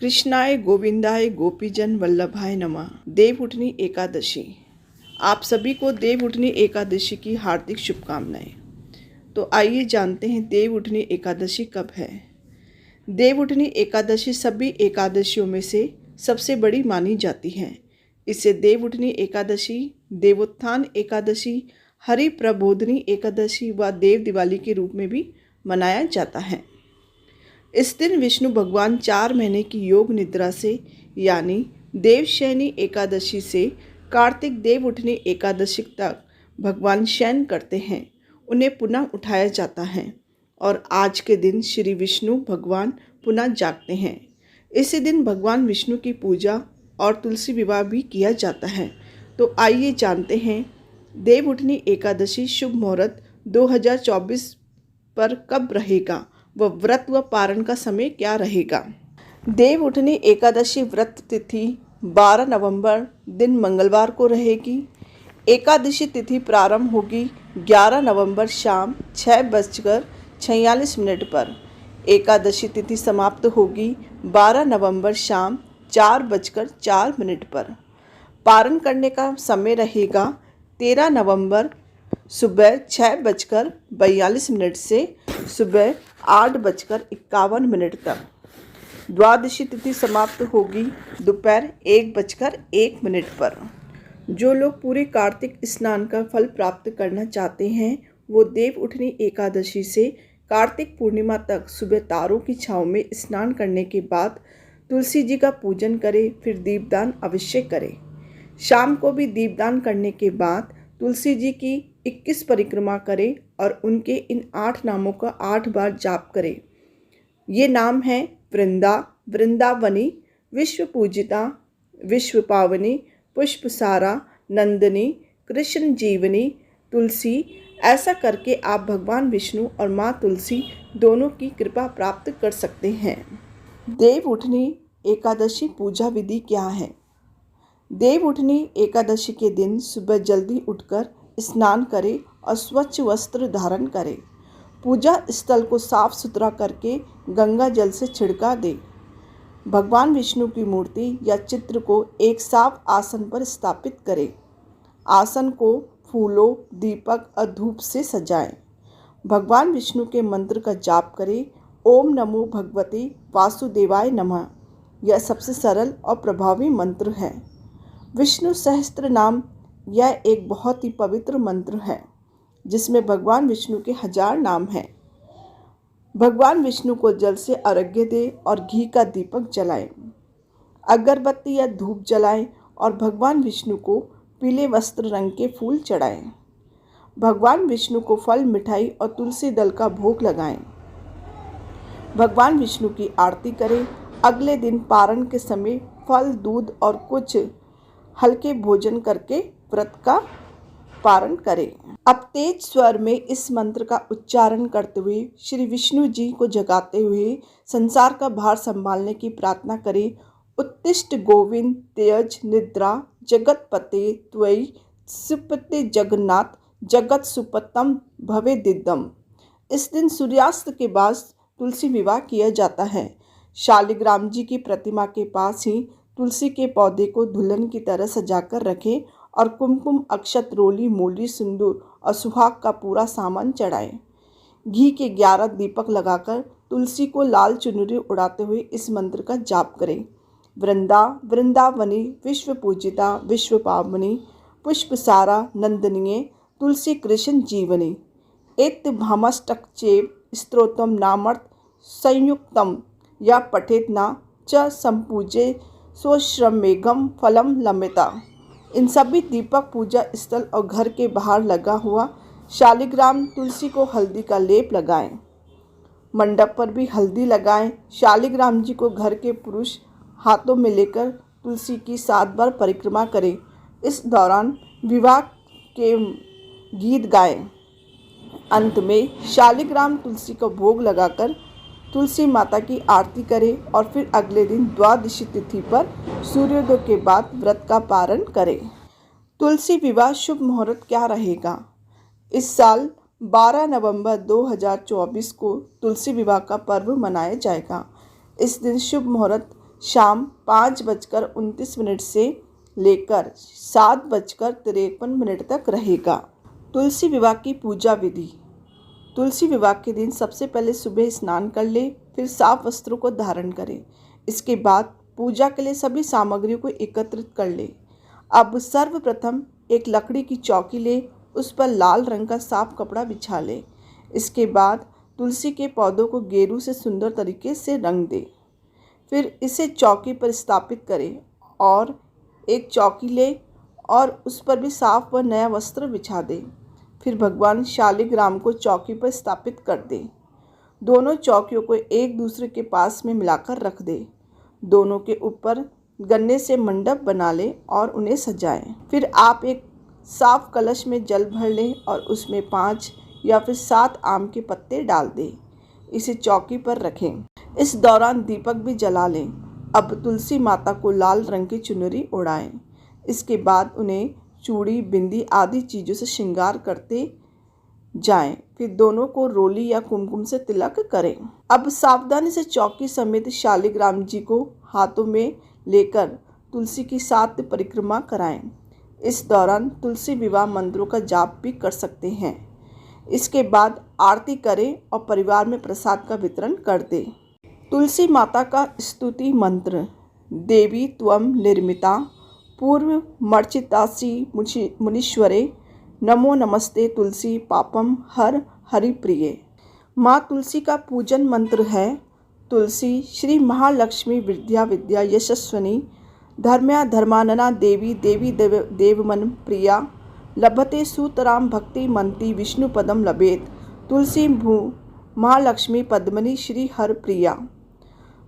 कृष्णाय गोविंदाय गोपीजन वल्लभाय नमः। देवउठनी एकादशी। आप सभी को देवउठनी एकादशी की हार्दिक शुभकामनाएं। तो आइए जानते हैं देवउठनी एकादशी कब है। देवउठनी एकादशी सभी एकादशियों में से सबसे बड़ी मानी जाती है। इसे देवउठनी एकादशी, देवोत्थान एकादशी, हरि प्रबोधनी एकादशी व देव दिवाली के रूप में भी मनाया जाता है। इस दिन विष्णु भगवान 4 महीने की योग निद्रा से यानी देवशयनी एकादशी से कार्तिक देवउठनी एकादशी तक भगवान शयन करते हैं। उन्हें पुनः उठाया जाता है और आज के दिन श्री विष्णु भगवान पुनः जागते हैं। इसी दिन भगवान विष्णु की पूजा और तुलसी विवाह भी किया जाता है। तो आइए जानते हैं देवउठनी एकादशी शुभ मुहूर्त 2024 पर कब रहेगा व व्रत व पारण का समय क्या रहेगा। देवउठनी एकादशी व्रत तिथि 12 नवंबर दिन मंगलवार को रहेगी। एकादशी तिथि प्रारंभ होगी 11 नवंबर शाम 6:46 पर। एकादशी तिथि समाप्त होगी 12 नवंबर शाम 4:04 पर। पारण करने का समय रहेगा 13 नवंबर सुबह 6:42 से सुबह 8:51 तक। द्वादशी तिथि समाप्त होगी दोपहर 1:01 पर। जो लोग पूरे कार्तिक स्नान का फल प्राप्त करना चाहते हैं वो देवउठनी एकादशी से कार्तिक पूर्णिमा तक सुबह तारों की छाँव में स्नान करने के बाद तुलसी जी का पूजन करें, फिर दीपदान अवश्य करें। शाम को भी दीपदान करने के बाद तुलसी जी की 21 परिक्रमा करें और उनके इन 8 नामों का 8 बार जाप करें। ये नाम हैं वृंदा, वृंदावनी, विश्व पूजिता, विश्व पावनी, पुष्पसारा, नंदिनी, कृष्ण जीवनी, तुलसी। ऐसा करके आप भगवान विष्णु और माँ तुलसी दोनों की कृपा प्राप्त कर सकते हैं। देवउठनी एकादशी पूजा विधि क्या है। देवउठनी एकादशी के दिन सुबह जल्दी उठकर स्नान करें और स्वच्छ वस्त्र धारण करें। पूजा स्थल को साफ सुथरा करके गंगा जल से छिड़का दें। भगवान विष्णु की मूर्ति या चित्र को एक साफ आसन पर स्थापित करें। आसन को फूलों, दीपक और धूप से सजाएं। भगवान विष्णु के मंत्र का जाप करें। ओम नमो भगवते वासुदेवाय नमः। यह सबसे सरल और प्रभावी मंत्र है। विष्णु सहस्त्र नाम यह एक बहुत ही पवित्र मंत्र है जिसमें भगवान विष्णु के 1000 नाम हैं। भगवान विष्णु को जल से अर्घ्य दें और घी का दीपक जलाएं। अगरबत्ती या धूप जलाएं और भगवान विष्णु को पीले वस्त्र रंग के फूल चढ़ाएं। भगवान विष्णु को फल, मिठाई और तुलसी दल का भोग लगाएं। भगवान विष्णु की आरती करें। अगले दिन पारण के समय फल, दूध और कुछ हल्के भोजन करके व्रत का पारण करें। अब तेज स्वर में इस मंत्र का उच्चारण करते हुए श्री विष्णु जी को जगाते हुए संसार का भार संभालने की प्रार्थना करें। उत्तिष्ठ गोविंद त्यज निद्रा जगतपते त्वयि सुपते जगन्नाथ जगत सुपतम भवे दिदम। इस दिन सूर्यास्त के बाद तुलसी विवाह किया जाता है। शालिग्राम जी की प्रतिमा के पास ही तुलसी के पौधे को दुल्हन की तरह सजाकर रखें और कुमकुम, अक्षत, रोली, मूली, सिंदूर और सुहाग का पूरा सामान चढ़ाएं। घी के 11 दीपक लगाकर तुलसी को लाल चुनरी उड़ाते हुए इस मंत्र का जाप करें। वृंदा, वृंदावनी, विश्व पूजिता, विश्व पावनी, पुष्पसारा, नंदनीय, तुलसी कृष्ण जीवनी। एत भामष्टक चेव स्तोत्रम नामर्थ संयुक्तम या पठेत न च संपूजे स्वश्रमेघम फलम लम्बिता। इन सभी दीपक पूजा स्थल और घर के बाहर लगा हुआ शालिग्राम तुलसी को हल्दी का लेप लगाएं। मंडप पर भी हल्दी लगाएं। शालिग्राम जी को घर के पुरुष हाथों में लेकर तुलसी की 7 बार परिक्रमा करें। इस दौरान विवाह के गीत गाएं। अंत में शालिग्राम तुलसी को भोग लगाकर तुलसी माता की आरती करें और फिर अगले दिन द्वादशी तिथि पर सूर्योदय के बाद व्रत का पारण करें। तुलसी विवाह शुभ मुहूर्त क्या रहेगा। इस साल 12 नवंबर 2024 को तुलसी विवाह का पर्व मनाया जाएगा। इस दिन शुभ मुहूर्त शाम 5:29 से लेकर 7:53 तक रहेगा। तुलसी विवाह की पूजा विधि। तुलसी विवाह के दिन सबसे पहले सुबह स्नान कर ले, फिर साफ वस्त्रों को धारण करें। इसके बाद पूजा के लिए सभी सामग्रियों को एकत्रित कर ले। अब सर्वप्रथम एक लकड़ी की चौकी ले, उस पर लाल रंग का साफ कपड़ा बिछा ले। इसके बाद तुलसी के पौधों को गेरू से सुंदर तरीके से रंग दे। फिर इसे चौकी पर स्थापित करें और एक चौकी ले और उस पर भी साफ व नया वस्त्र बिछा दे। फिर भगवान शालिग्राम को चौकी पर स्थापित कर दे। दोनों चौकियों को एक दूसरे के पास में मिलाकर रख दे। दोनों के ऊपर गन्ने से मंडप बना ले और उन्हें सजाएं। फिर आप एक साफ कलश में जल भर लें और उसमें 5 या फिर 7 आम के पत्ते डाल दें। इसे चौकी पर रखें। इस दौरान दीपक भी जला लें। अब तुलसी माता को लाल रंग की चुनरी ओढ़ाएं। इसके बाद उन्हें चूड़ी, बिंदी आदि चीज़ों से श्रृंगार करते जाएं। फिर दोनों को रोली या कुमकुम से तिलक करें। अब सावधानी से चौकी समेत शालिग्राम जी को हाथों में लेकर तुलसी की 7 परिक्रमा कराएं। इस दौरान तुलसी विवाह मंत्रों का जाप भी कर सकते हैं। इसके बाद आरती करें और परिवार में प्रसाद का वितरण कर दें। तुलसी माता का स्तुति मंत्र। देवी त्वं निर्मिता पूर्व मर्चितासी मुनीश्वरे नमो नमस्ते तुलसी पापम हर हरिप्रिये। माँ तुलसी का पूजन मंत्र है। तुलसी श्री महालक्ष्मी विद्या विद्या यशस्विनी धर्म्या धर्मानना देवी देवी देवमन प्रिया लभते सुतराम भक्ति मंती विष्णु पदम लभेत तुलसी भू महालक्ष्मी पद्मनी श्री हर प्रिया।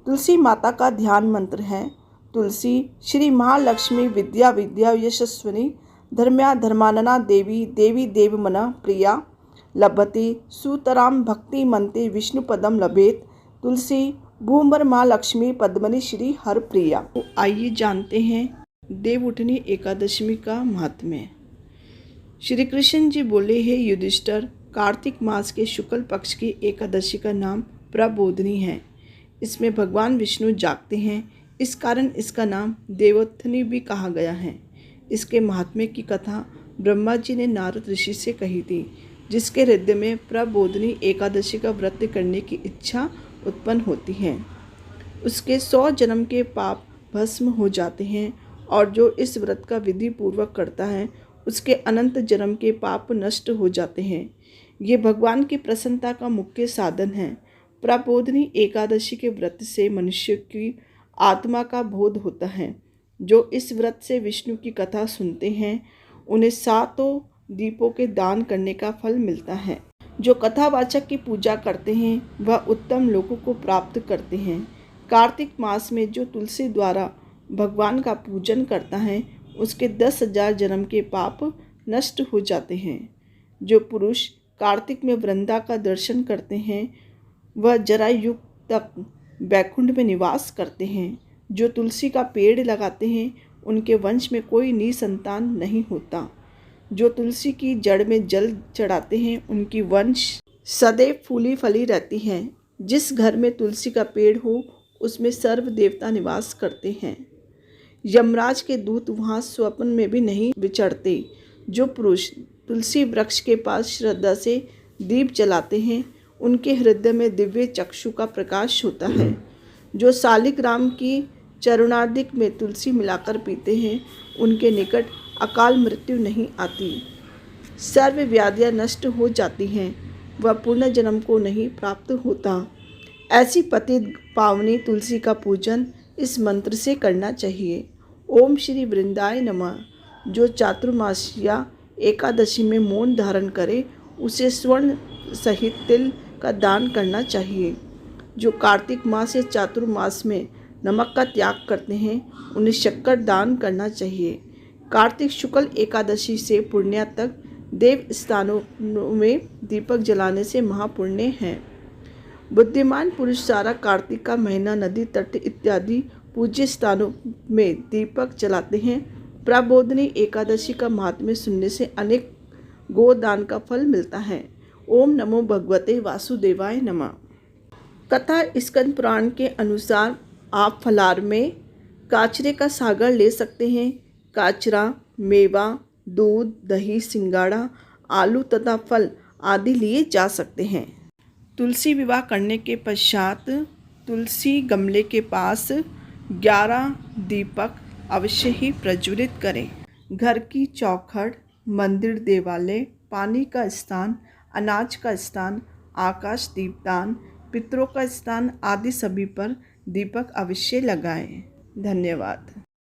तुलसी माता का ध्यान मंत्र है। तुलसी श्री महालक्ष्मी विद्या विद्या यशस्विनी धर्म्या धर्मानना देवी देवी देवमना प्रिया लभते सुतराम भक्ति मंते विष्णु पदम लभेत तुलसी भूमर महालक्ष्मी पद्मनी श्री हर प्रिया। तो आइए जानते हैं देवउठनी एकादशी का महात्म्य। श्री कृष्ण जी बोले, हे युधिष्ठिर, कार्तिक मास के शुक्ल पक्ष की एकादशी का नाम प्रबोधनी है। इसमें भगवान विष्णु जागते हैं, इस कारण इसका नाम देवोत्थनी भी कहा गया है। इसके महात्म्य की कथा ब्रह्मा जी ने नारद ऋषि से कही थी, जिसके हृदय में प्रबोधनी एकादशी का व्रत करने की इच्छा उत्पन्न होती है। उसके 100 जन्म के पाप भस्म हो जाते हैं और जो इस व्रत का विधि पूर्वक करता है उसके अनंत जन्म के पाप नष्ट हो जाते हैं। ये भगवान की प्रसन्नता का मुख्य साधन है। प्रबोधनी एकादशी के व्रत से मनुष्य की आत्मा का बोध होता है। जो इस व्रत से विष्णु की कथा सुनते हैं उन्हें 7 दीपों के दान करने का फल मिलता है। जो कथावाचक की पूजा करते हैं वह उत्तम लोकों को प्राप्त करते हैं। कार्तिक मास में जो तुलसी द्वारा भगवान का पूजन करता है उसके 10,000 जन्म के पाप नष्ट हो जाते हैं। जो पुरुष कार्तिक में वृंदा का दर्शन करते हैं वह जरायुग तक बैकुंठ में निवास करते हैं। जो तुलसी का पेड़ लगाते हैं उनके वंश में कोई निसंतान नहीं होता। जो तुलसी की जड़ में जल चढ़ाते हैं उनकी वंश सदैव फूली फली रहती है। जिस घर में तुलसी का पेड़ हो उसमें सर्व देवता निवास करते हैं। यमराज के दूत वहाँ स्वप्न में भी नहीं विचरते। जो पुरुष तुलसी वृक्ष के पास श्रद्धा से दीप जलाते हैं उनके हृदय में दिव्य चक्षु का प्रकाश होता है। जो शालिग्राम की चरुणादिक में तुलसी मिलाकर पीते हैं उनके निकट अकाल मृत्यु नहीं आती। सर्व व्याधियाँ नष्ट हो जाती हैं। वह पुनर्जन्म को नहीं प्राप्त होता। ऐसी पतित पावनी तुलसी का पूजन इस मंत्र से करना चाहिए। ओम श्री वृंदाय नमः। जो चातुर्मास्या एकादशी में मौन धारण करे उसे स्वर्ण सहित तिल का दान करना चाहिए। जो कार्तिक मास या चातुर्मास में नमक का त्याग करते हैं उन्हें शक्कर दान करना चाहिए। कार्तिक शुक्ल एकादशी से पूर्णिया तक देव स्थानों में दीपक जलाने से महापुण्य है। बुद्धिमान पुरुष सारा कार्तिक का महीना नदी तट इत्यादि पूज्य स्थानों में दीपक जलाते हैं। प्रबोधनी एकादशी का महात्म्य सुनने से अनेक गोदान का फल मिलता है। ओम नमो भगवते वासुदेवाय नमः। कथा स्कंद पुराण के अनुसार आप फलाहार में काचरे का सागर ले सकते हैं। काचरा, मेवा, दूध, दही, सिंगाड़ा, आलू तथा फल आदि लिए जा सकते हैं। तुलसी विवाह करने के पश्चात तुलसी गमले के पास 11 दीपक अवश्य ही प्रज्वलित करें। घर की चौखट, मंदिर, देवालय, पानी का स्थान, अनाज का स्थान, आकाश दीपदान, पितरों का स्थान आदि सभी पर दीपक अवश्य लगाएं। धन्यवाद।